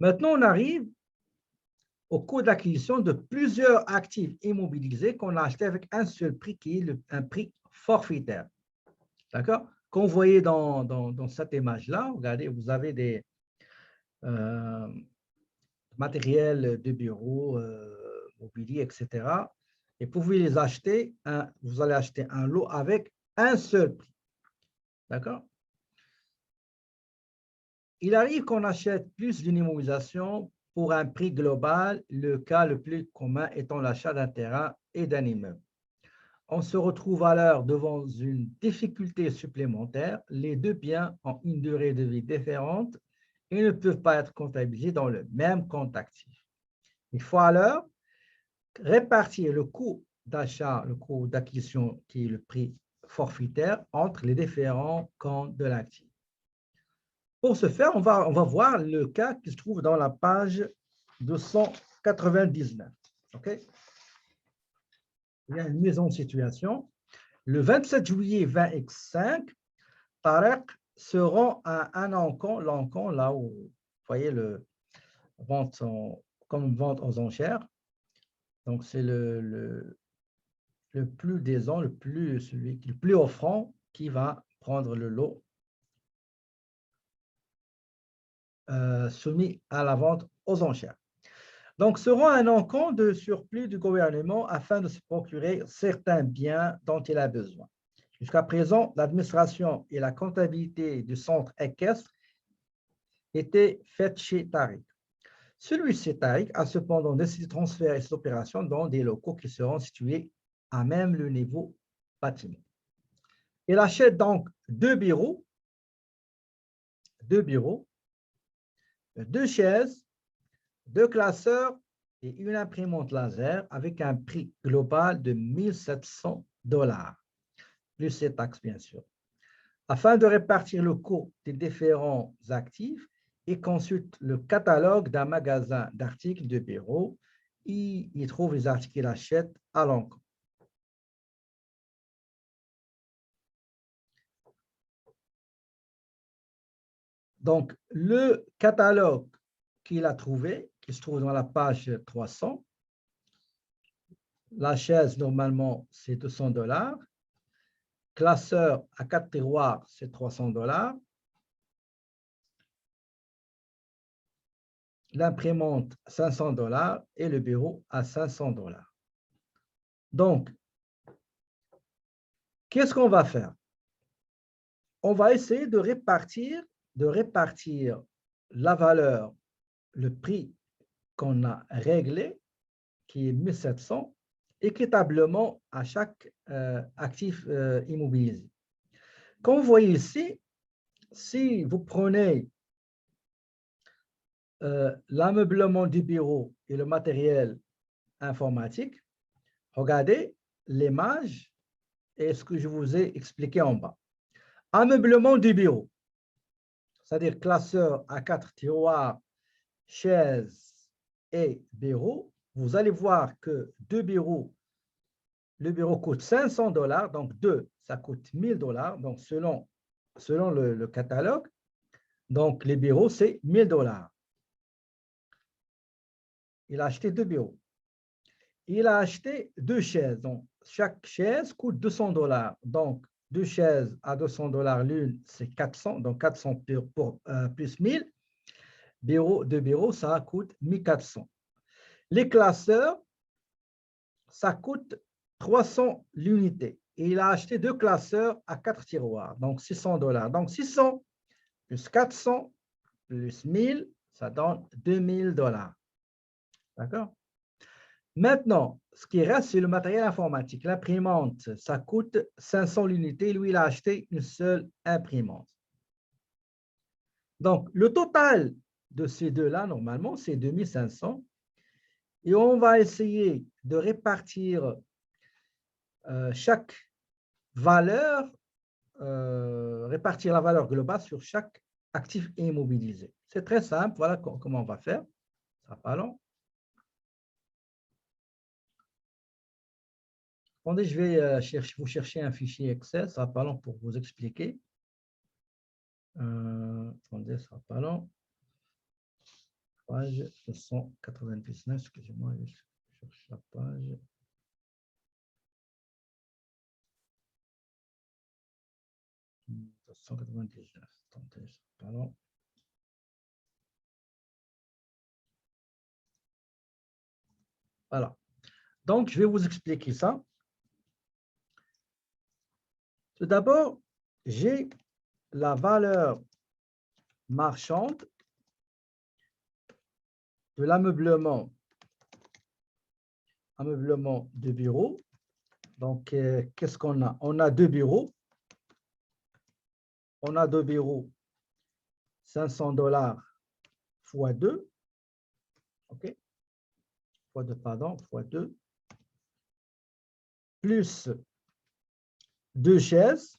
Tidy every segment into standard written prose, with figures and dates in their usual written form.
Maintenant, on arrive au coût d'acquisition de plusieurs actifs immobilisés qu'on a achetés avec un seul prix qui est un prix forfaitaire. D'accord? Comme vous voyez dans cette image-là, regardez, vous avez des matériels de bureau, mobilier, etc. Et vous pouvez les acheter, vous allez acheter un lot avec un seul prix. D'accord? Il arrive qu'on achète plus d'une immobilisation pour un prix global, le cas le plus commun étant l'achat d'un terrain et d'un immeuble. On se retrouve alors devant une difficulté supplémentaire. Les deux biens ont une durée de vie différente et ne peuvent pas être comptabilisés dans le même compte actif. Il faut alors répartir le coût d'achat, le coût d'acquisition qui est le prix forfaitaire entre les différents comptes de l'actif. Pour ce faire, on va voir le cas qui se trouve dans la page 299. Okay? Il y a une mise en situation. Le 27 juillet 20X5, Tarek se rend à un encon, l'encon, là où vous voyez le vente comme vente aux enchères. Donc, c'est le plus décent, celui le plus offrant qui va prendre le lot soumis à la vente aux enchères. Donc, se rend un encon de surplus du gouvernement afin de se procurer certains biens dont il a besoin. Jusqu'à présent, l'administration et la comptabilité du centre équestre étaient faites chez Tariq. Celui-ci, Tariq, a cependant décidé de transférer cette opération dans des locaux qui seront situés à même le niveau bâtiment. Il achète donc deux bureaux, deux chaises, deux classeurs et une imprimante laser avec un prix global de 1 700 $, plus ses taxes, bien sûr. Afin de répartir le coût des différents actifs, il consulte le catalogue d'un magasin d'articles de bureau. Il trouve les articles qu'il achète à l'encontre. Donc, le catalogue qu'il a trouvé, qui se trouve dans la page 300, la chaise, normalement, c'est 200 $. Classeur à 4 tiroirs, c'est 300 $. L'imprimante, 500 $ et le bureau à 500 $. Donc, qu'est-ce qu'on va faire? On va essayer de répartir la valeur, le prix qu'on a réglé, qui est 1 700, équitablement à chaque actif immobilisé. Comme vous voyez ici, si vous prenez l'ameublement du bureau et le matériel informatique, regardez l'image et ce que je vous ai expliqué en bas. Ameublement du bureau, c'est-à-dire classeur à 4 tiroirs, chaises et bureaux. Vous allez voir que deux bureaux, le bureau coûte 500 $, donc deux, ça coûte 1 000 $, donc selon le catalogue. Donc, les bureaux, c'est 1 000 $. Il a acheté deux bureaux. Il a acheté deux chaises. Donc, chaque chaise coûte 200 $. Donc, deux chaises à 200 $, l'une, c'est 400. Donc, 400 plus 1000. Deux bureaux, ça coûte 1400. Les classeurs, ça coûte 300 l'unité. Et il a acheté deux classeurs à 4 tiroirs. Donc, 600 $. Donc, 600 plus 400 plus 1000, ça donne 2000 $. D'accord? Maintenant, ce qui reste, c'est le matériel informatique. L'imprimante, ça coûte 500 l'unité. Lui, il a acheté une seule imprimante. Donc, le total de ces deux-là, normalement, c'est 2500. Et on va essayer de répartir chaque valeur, répartir la valeur globale sur chaque actif immobilisé. C'est très simple. Voilà comment on va faire. Ça va pas long. Attendez, je vais vous chercher un fichier Excel. Ça va pas long pour vous expliquer. Attendez, ça va pas long. Page 299, excusez-moi, je cherche la page. Pardon. Voilà. Donc, je vais vous expliquer ça. Tout d'abord, j'ai la valeur marchande de l'ameublement de bureau. Donc, qu'est-ce qu'on a? On a deux bureaux. On a deux bureaux, 500 $ fois 2. OK? Fois 2, pardon, fois 2. Plus deux chaises.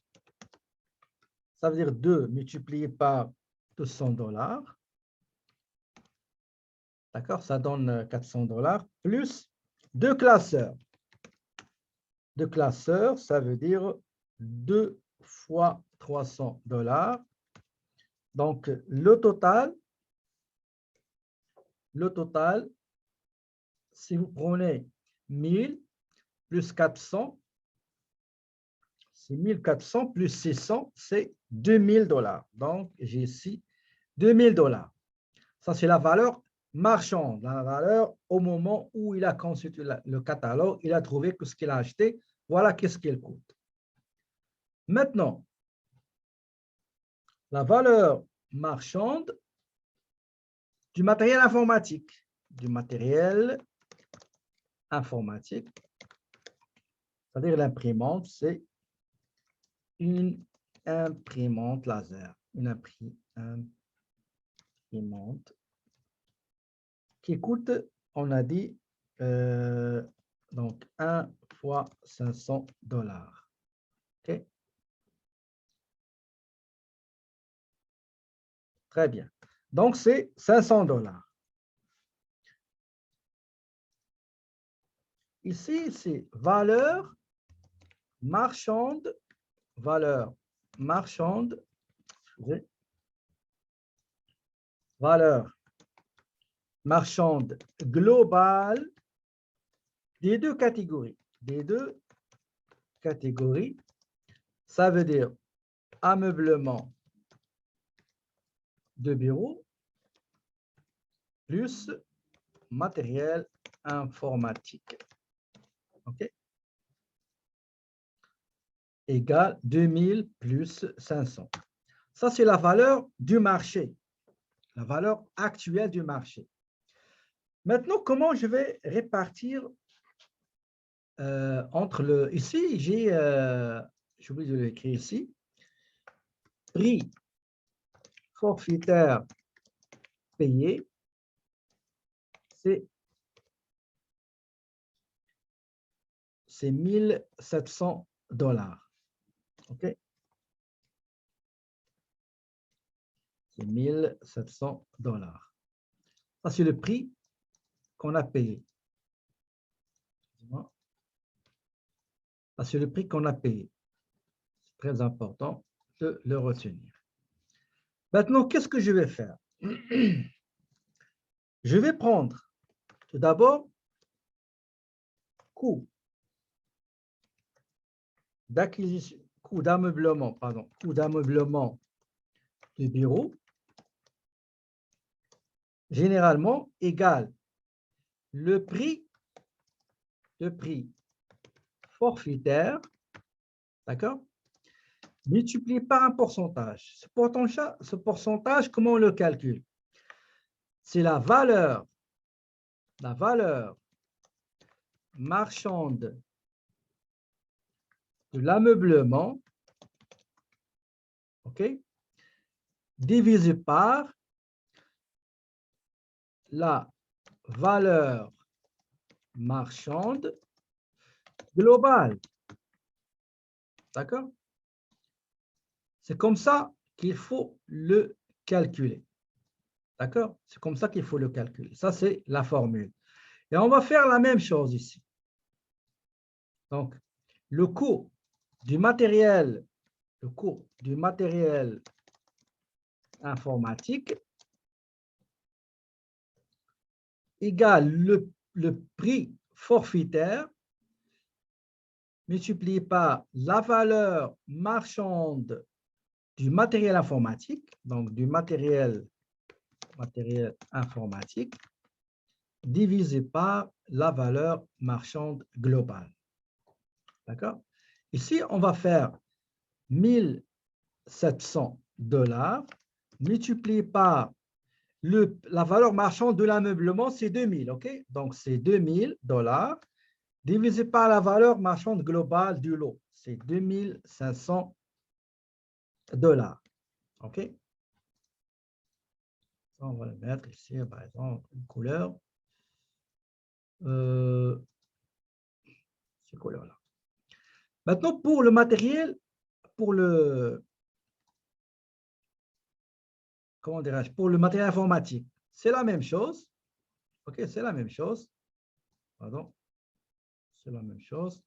Ça veut dire 2 multiplié par 200 $. D'accord? Ça donne 400 $. Plus deux classeurs. Deux classeurs, ça veut dire 2 fois 300 $. Donc, le total, si vous prenez 1000 plus 400, c'est 1400 plus 600, c'est 2000 $. Donc, j'ai ici 2000 $. Ça, c'est la valeur marchande, la valeur au moment où il a consulté le catalogue, il a trouvé que ce qu'il a acheté, voilà qu'est-ce qu'il coûte. Maintenant, la valeur marchande du matériel informatique. C'est-à-dire l'imprimante, c'est une imprimante laser. Une imprimante qui coûte, on a dit, donc 1 fois 500 $. OK? Très bien. Donc, c'est 500 $. Ici, c'est valeur marchande valeur marchande globale des deux catégories. Ça veut dire ameublement de bureau plus matériel informatique. OK? Égale 2000 plus 500. Ça, c'est la valeur du marché, la valeur actuelle du marché. Maintenant, comment je vais répartir entre le... Ici, j'ai oublié de l'écrire ici. Prix forfaitaire payé, c'est 1700 $. OK? C'est 1700 $. Ça, c'est le prix qu'on a payé. Ça, c'est le prix qu'on a payé. C'est très important de le retenir. Maintenant, qu'est-ce que je vais faire? Je vais prendre tout d'abord coût d'acquisition, coût d'ameublement de bureau, généralement égal le prix forfaitaire, d'accord, multiplié par un pourcentage. Ce pourcentage, comment on le calcule? C'est la valeur marchande de l'ameublement, OK, divisé par la valeur marchande globale. D'accord? C'est comme ça qu'il faut le calculer. D'accord? C'est comme ça qu'il faut le calculer. Ça, c'est la formule. Et on va faire la même chose ici. Donc, le coût du matériel informatique égale le prix forfaitaire multiplié par la valeur marchande du matériel informatique, donc du matériel informatique, divisé par la valeur marchande globale. D'accord? Ici, on va faire 1700 $ multiplié par la valeur marchande de l'ameublement, c'est 2000, OK? Donc, c'est 2000 $ divisé par la valeur marchande globale du lot, c'est 2500 $. OK? On va le mettre ici, par exemple, une couleur. Ces couleurs-là. Maintenant, pour le matériel, pour le matériel informatique, c'est la même chose. OK, c'est la même chose. Pardon. C'est la même chose.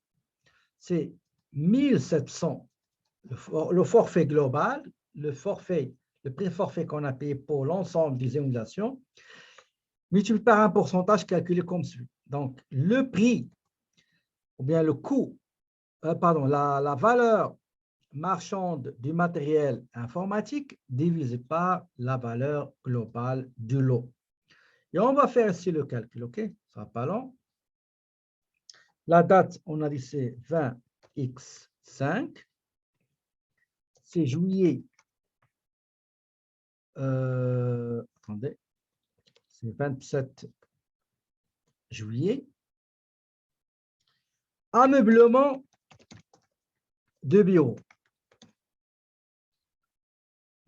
C'est 1700, le forfait global, le prix forfait qu'on a payé pour l'ensemble des émulations, multiplié par un pourcentage calculé comme suit. Donc, le prix, ou bien le coût, la valeur marchande du matériel informatique divisé par la valeur globale du lot. Et on va faire ici le calcul, OK? Ça ne sera pas long. La date, on a dit c'est 20x5. C'est juillet. Attendez. C'est 27 juillet. Ameublement de bureau.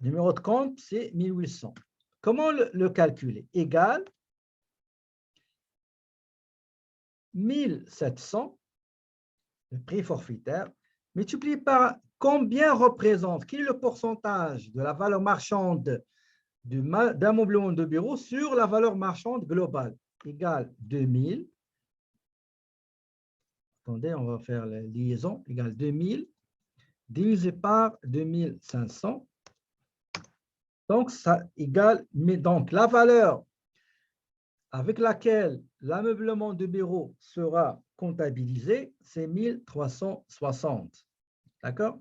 Numéro de compte, c'est 1800. Comment le calculer? Égal 1700, le prix forfaitaire, multiplié par combien représente, quel est le pourcentage de la valeur marchande d'un ameublement de bureau sur la valeur marchande globale, égale 2000. Attendez, on va faire la liaison, égale 2000 divisé par 2500. Donc, ça égale, mais donc la valeur avec laquelle l'ameublement de bureau sera comptabilisé, c'est 1360. D'accord?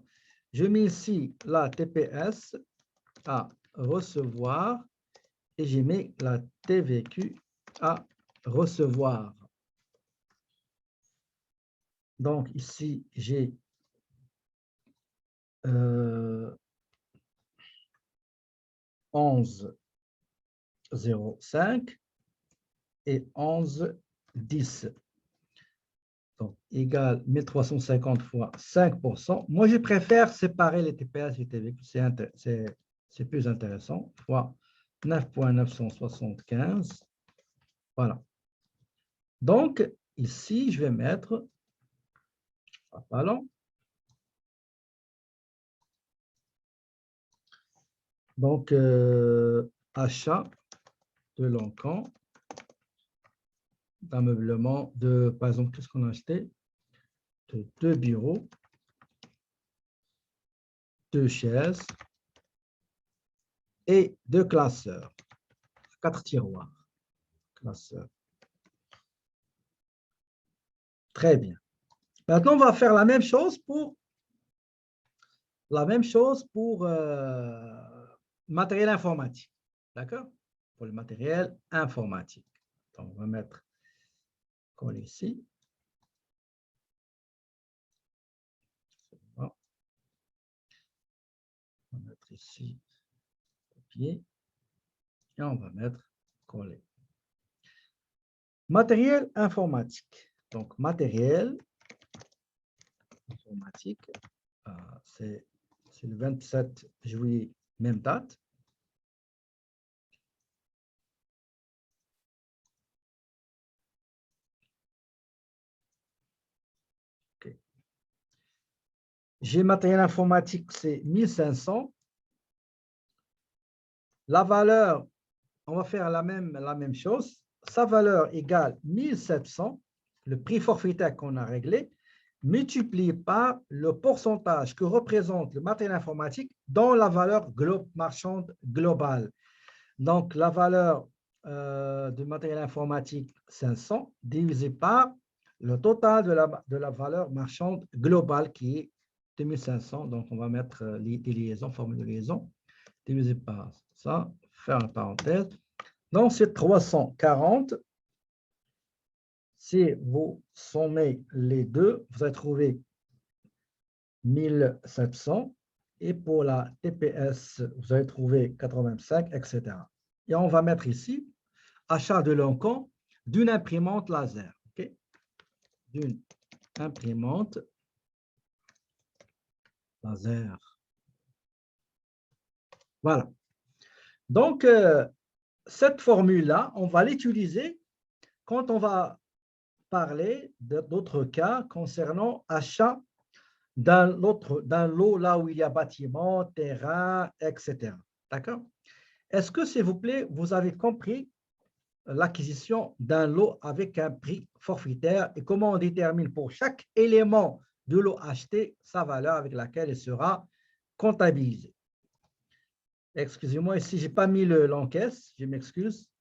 Je mets ici la TPS à recevoir et je mets la TVQ à recevoir. Donc, ici, j'ai 11,05 et 11,10. Donc, égale 1350 fois 5%. Moi, je préfère séparer les TPS et TVQ. C'est plus intéressant. Fois 9,975. Voilà. Donc, ici, je vais mettre, pas long. Donc, achat de l'encan, d'ameublement, par exemple, qu'est-ce qu'on a acheté? De 2 bureaux, 2 chaises et 2 classeurs, 4 tiroirs. Classeurs. Très bien. Maintenant, on va faire la même chose pour matériel informatique. D'accord? Pour le matériel informatique. Donc, on va mettre coller ici. Bon. On va mettre ici copier et on va mettre coller. Matériel informatique. Donc, matériel informatique, c'est le 27 juillet, même date. Okay. J'ai matériel informatique, c'est 1500. La valeur, on va faire la même chose. Sa valeur égale 1700, le prix forfaitaire qu'on a réglé, multiplié par le pourcentage que représente le matériel informatique dans la valeur marchande globale. Donc, la valeur de matériel informatique 500 divisé par le total de la valeur marchande globale qui est 2500. Donc, on va mettre des liaisons, formule de liaison, divisé par ça, faire une parenthèse. Donc, c'est 340. Si vous sommez les deux, vous allez trouver 1700. Et pour la TPS, vous allez trouver 85, etc. Et on va mettre ici achat de l'encan d'une imprimante laser. Okay? D'une imprimante laser. Voilà. Donc, cette formule-là, on va l'utiliser quand on va parler d'autres cas concernant achat d'un lot là où il y a bâtiment, terrain, etc. D'accord? Est-ce que, s'il vous plaît, vous avez compris l'acquisition d'un lot avec un prix forfaitaire et comment on détermine pour chaque élément de lot acheté sa valeur avec laquelle il sera comptabilisé? Excusez-moi, ici, je n'ai pas mis l'encaisse, je m'excuse.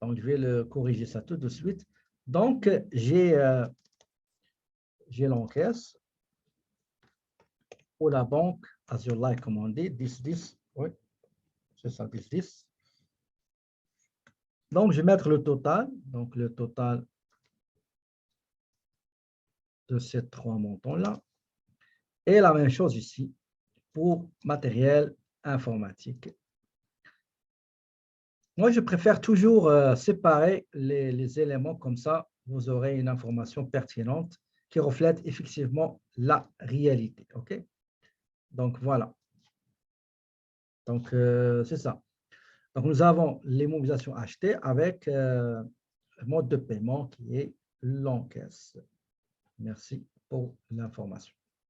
Donc, je vais le corriger ça tout de suite. Donc, j'ai l'encaisse pour la banque Azurlife, comme on dit, 10-10. Oui, c'est ça, 10-10. Donc, je vais mettre le total. Donc, le total de ces trois montants-là. Et la même chose ici pour matériel informatique. Moi, je préfère toujours séparer les éléments comme ça. Vous aurez une information pertinente qui reflète effectivement la réalité. OK? Donc, voilà. Donc, c'est ça. Donc, nous avons l'immobilisation achetée avec le mode de paiement qui est l'encaisse. Merci pour l'information.